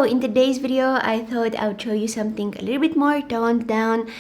So in today's video, I thought I would show you something a little bit more toned down.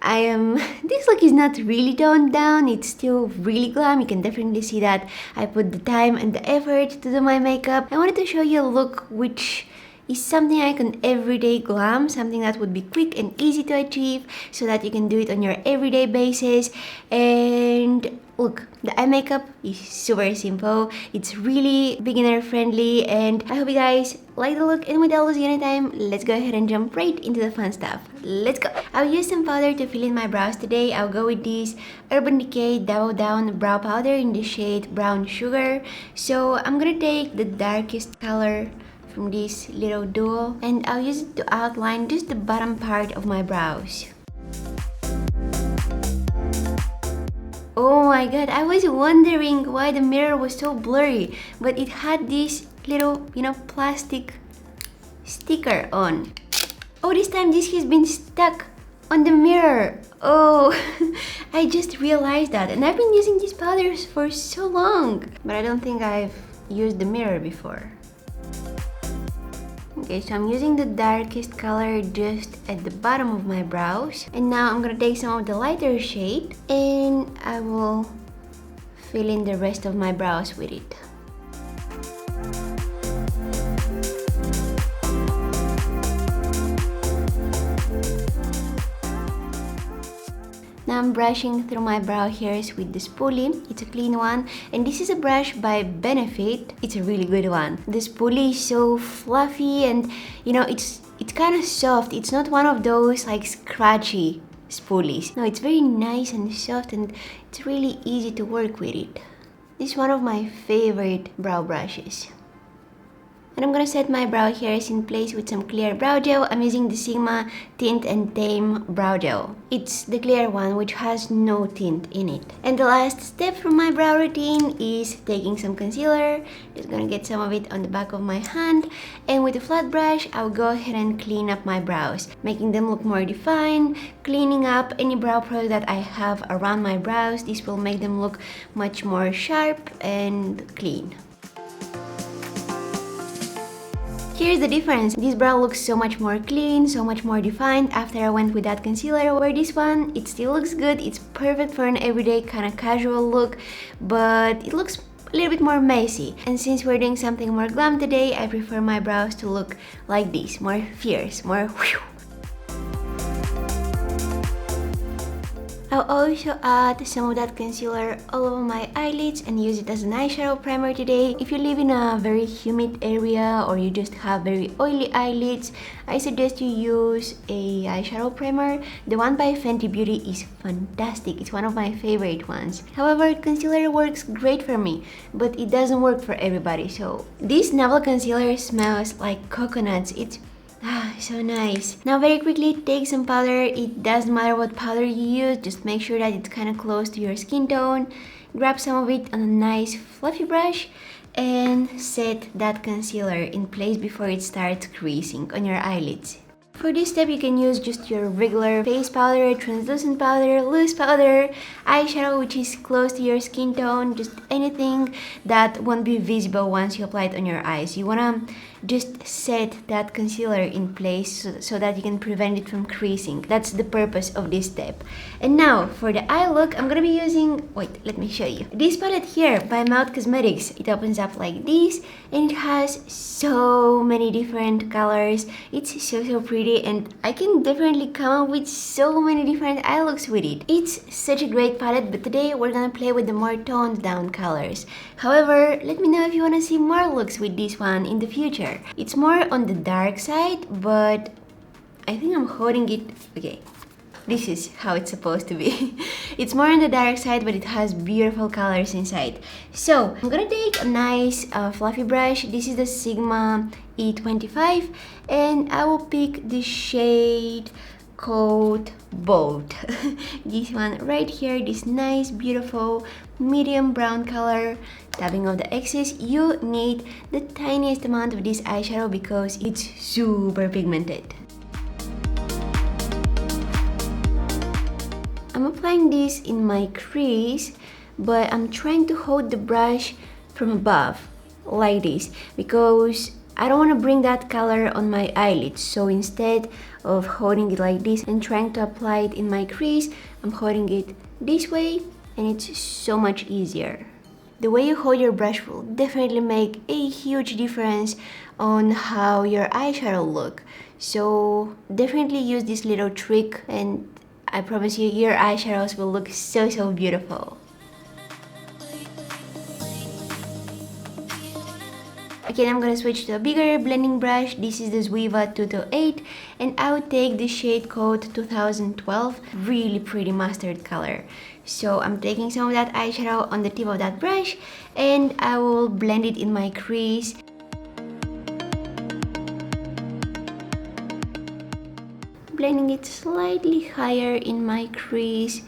This look is not really toned down, it's still really glam. You can definitely see that I put the time and the effort to do my makeup. I wanted to show you a look which is something like an everyday glam, something that would be quick and easy to achieve so that you can do it on your everyday basis. And look, the eye makeup is super simple, it's really beginner friendly, and I hope you guys like the look. And without losing any time, let's go ahead and jump right into the fun stuff. Let's go! I'll use some powder to fill in my brows today. I'll go with this Urban Decay Double Down Brow Powder in the shade Brown Sugar. So I'm gonna take the darkest color from this little duo and I'll use it to outline just the bottom part of my brows. Oh my god, I was wondering why the mirror was so blurry, but it had this little, plastic sticker on. Oh, this time this has been stuck on the mirror. Oh, I just realized that, and I've been using these powders for so long, but I don't think I've used the mirror before. Okay, so I'm using the darkest color just at the bottom of my brows. And now I'm gonna take some of the lighter shade and I will fill in the rest of my brows with it. Now I'm brushing through my brow hairs with the spoolie. It's a clean one, and this is a brush by Benefit. It's a really good one. The spoolie is so fluffy and it's kind of soft. It's not one of those like scratchy spoolies. No, it's very nice and soft and it's really easy to work with it. This is one of my favorite brow brushes. And I'm gonna set my brow hairs in place with some clear brow gel. I'm using the Sigma Tint and Tame brow gel. It's the clear one which has no tint in it. And the last step from my brow routine is taking some concealer. Just gonna get some of it on the back of my hand. And with a flat brush, I'll go ahead and clean up my brows, making them look more defined, cleaning up any brow product that I have around my brows. This will make them look much more sharp and clean. Here's the difference. This brow looks so much more clean, so much more defined after I went with that concealer, where this one, it still looks good. It's perfect for an everyday kind of casual look, but it looks a little bit more messy. And since we're doing something more glam today, I prefer my brows to look like this, more fierce, more whew. I'll also add some of that concealer all over my eyelids and use it as an eyeshadow primer today. If you live in a very humid area or you just have very oily eyelids, I suggest you use a eyeshadow primer. The one by Fenty Beauty is fantastic. It's one of my favorite ones. However, concealer works great for me, but it doesn't work for everybody. So this Navel concealer smells like coconuts. It's so nice. Now very quickly, take some powder. It doesn't matter what powder you use, just make sure that it's kind of close to your skin tone. Grab some of it on a nice fluffy brush and set that concealer in place before it starts creasing on your eyelids. For this step, you can use just your regular face powder, translucent powder, loose powder, eyeshadow which is close to your skin tone, just anything that won't be visible once you apply it on your eyes. You wanna just set that concealer in place so that you can prevent it from creasing. That's the purpose of this step. And now for the eye look, I'm gonna be using, wait, let me show you. This palette here by Mouth Cosmetics. It opens up like this and it has so many different colors. It's so pretty and I can definitely come up with so many different eye looks with it. It's such a great palette, but today we're gonna play with the more toned down colors. However, let me know if you wanna see more looks with this one in the future. It's more on the dark side, but I think I'm holding it. Okay, this is how it's supposed to be. It's more on the dark side, but it has beautiful colors inside. So I'm gonna take a nice fluffy brush. This is the Sigma E25 and I will pick the shade called Bold. This one right here, this nice beautiful medium brown color. Tapping off the excess. You need the tiniest amount of this eyeshadow because it's super pigmented. I'm applying this in my crease, but I'm trying to hold the brush from above like this because I don't want to bring that color on my eyelids, so instead of holding it like this and trying to apply it in my crease, I'm holding it this way, and it's so much easier. The way you hold your brush will definitely make a huge difference on how your eyeshadow look. So definitely use this little trick, and I promise you your eyeshadows will look so beautiful. Again, I'm gonna switch to a bigger blending brush. This is the Zwiva 228, and I would take the shade code 2012, really pretty mustard color. So I'm taking some of that eyeshadow on the tip of that brush, and I will blend it in my crease. Blending it slightly higher in my crease,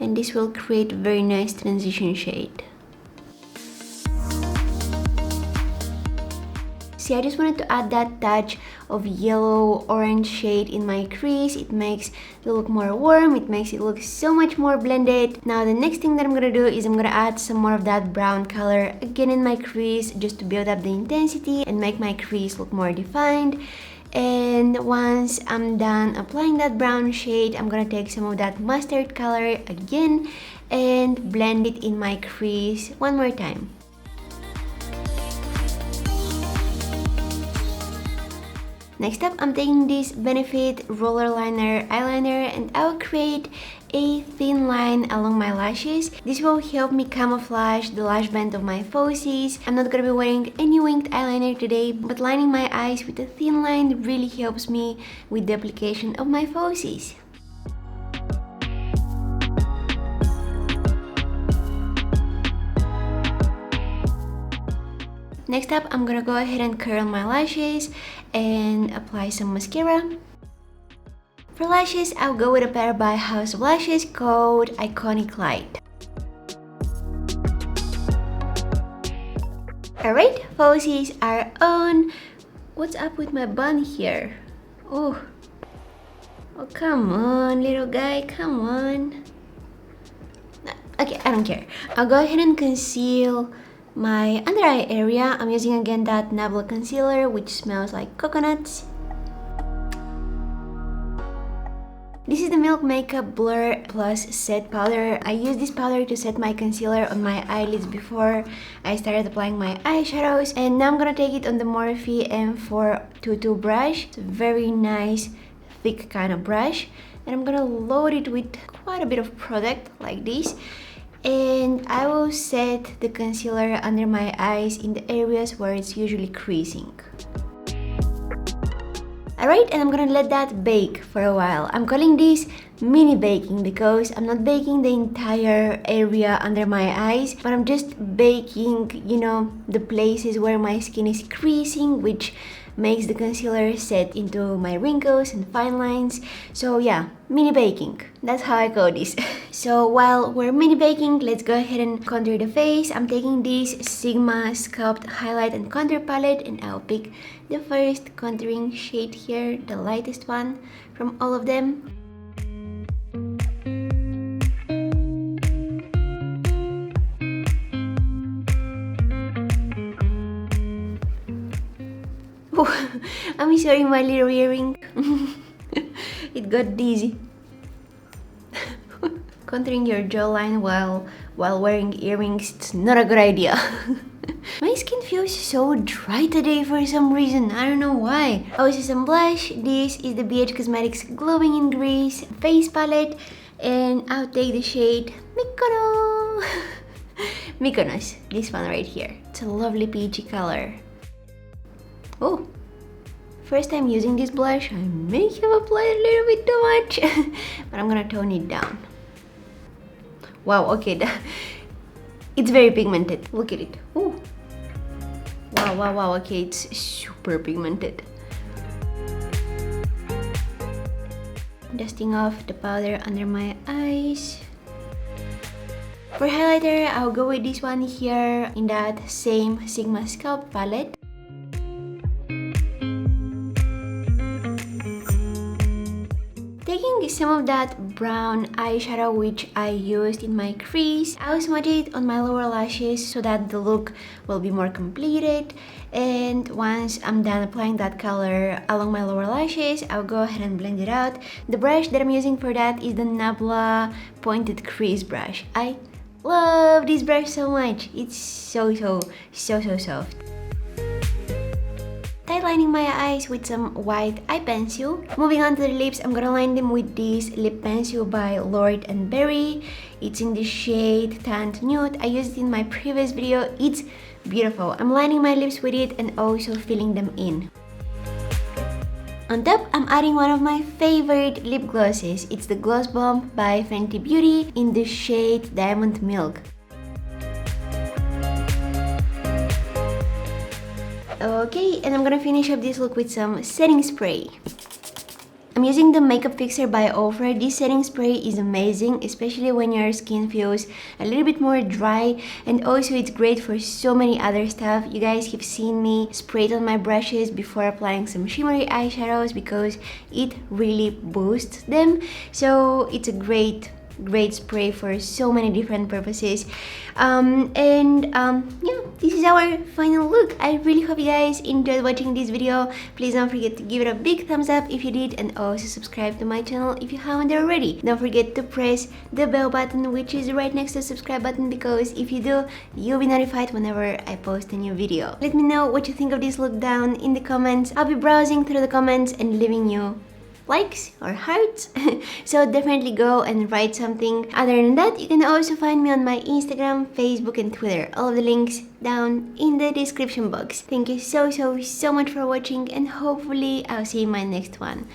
and this will create a very nice transition shade. See, I just wanted to add that touch of yellow-orange shade in my crease. It makes it look more warm, it makes it look so much more blended. Now the next thing that I'm gonna do is I'm gonna add some more of that brown color again in my crease, just to build up the intensity and make my crease look more defined. And once I'm done applying that brown shade, I'm gonna take some of that mustard color again and blend it in my crease one more time. Next up, I'm taking this Benefit Roller Liner eyeliner, and I'll create a thin line along my lashes. This will help me camouflage the lash band of my falsies. I'm not gonna be wearing any winged eyeliner today, but lining my eyes with a thin line really helps me with the application of my falsies. Next up, I'm gonna go ahead and curl my lashes and apply some mascara. For lashes, I'll go with a pair by House of Lashes called Iconic Light. Alright, falsies are on. What's up with my bun here? Oh, come on, little guy, come on. Okay, I don't care. I'll go ahead and conceal my under eye area. I'm using again that Nabla concealer, which smells like coconuts. This is the Milk Makeup Blur Plus Set Powder. I use this powder to set my concealer on my eyelids before I started applying my eyeshadows. And now I'm gonna take it on the Morphe M422 brush. It's a very nice, thick kind of brush. And I'm gonna load it with quite a bit of product like this. And I will set the concealer under my eyes in the areas where it's usually creasing. Alright, and I'm gonna let that bake for a while. I'm calling this mini baking because I'm not baking the entire area under my eyes, but I'm just baking, you know, the places where my skin is creasing, which makes the concealer set into my wrinkles and fine lines. So yeah, mini baking. That's how I call this. So while we're mini baking, let's go ahead and contour the face. I'm taking this Sigma Sculpt Highlight and Contour Palette, and I'll pick the first contouring shade here, the lightest one from all of them. Oh, I'm sorry, my little earring. It got dizzy. Contouring your jawline while wearing earrings, it's not a good idea. My skin feels so dry today for some reason. I don't know why. I'll use some blush. This is the BH Cosmetics Glowing in Grease face palette, and I'll take the shade Mykonos. Mykonos, this one right here. It's a lovely peachy color. Oh, first time using this blush, I may have applied a little bit too much, but I'm gonna tone it down. Wow, okay, it's very pigmented. Look at it. Ooh. Wow, okay, it's super pigmented. Dusting off the powder under my eyes. For highlighter, I'll go with this one here in that same Sigma Sculpt palette. Taking some of that brown eyeshadow which I used in my crease. I'll smudge it on my lower lashes so that the look will be more completed. And once I'm done applying that color along my lower lashes, I'll go ahead and blend it out. The brush that I'm using for that is the Nabla pointed crease brush. I love this brush so much. It's so soft. Tightlining my eyes with some white eye pencil. Moving on to the lips, I'm gonna line them with this lip pencil by Lord & Berry. It's in the shade Tanned Nude. I used it in my previous video. It's beautiful. I'm lining my lips with it and also filling them in. On top, I'm adding one of my favorite lip glosses. It's the Gloss Bomb by Fenty Beauty in the shade Diamond Milk. Okay, and I'm gonna finish up this look with some setting spray. I'm using the Makeup Fixer by Ofra. This setting spray is amazing, especially when your skin feels a little bit more dry, and also it's great for so many other stuff. You guys have seen me spray it on my brushes before applying some shimmery eyeshadows because it really boosts them. So it's a great spray for so many different purposes. Yeah, this is our final look. I really hope you guys enjoyed watching this video. Please don't forget to give it a big thumbs up if you did, and also subscribe to my channel if you haven't already. Don't forget to press the bell button, which is right next to the subscribe button, because if you do, you'll be notified whenever I post a new video. Let me know what you think of this look down in the comments. I'll be browsing through the comments and leaving you likes or hearts. So definitely go and write something. Other than that, you can also find me on my Instagram, Facebook and Twitter. All of the links down in the description box. Thank you so much for watching, and hopefully I'll see you in my next one.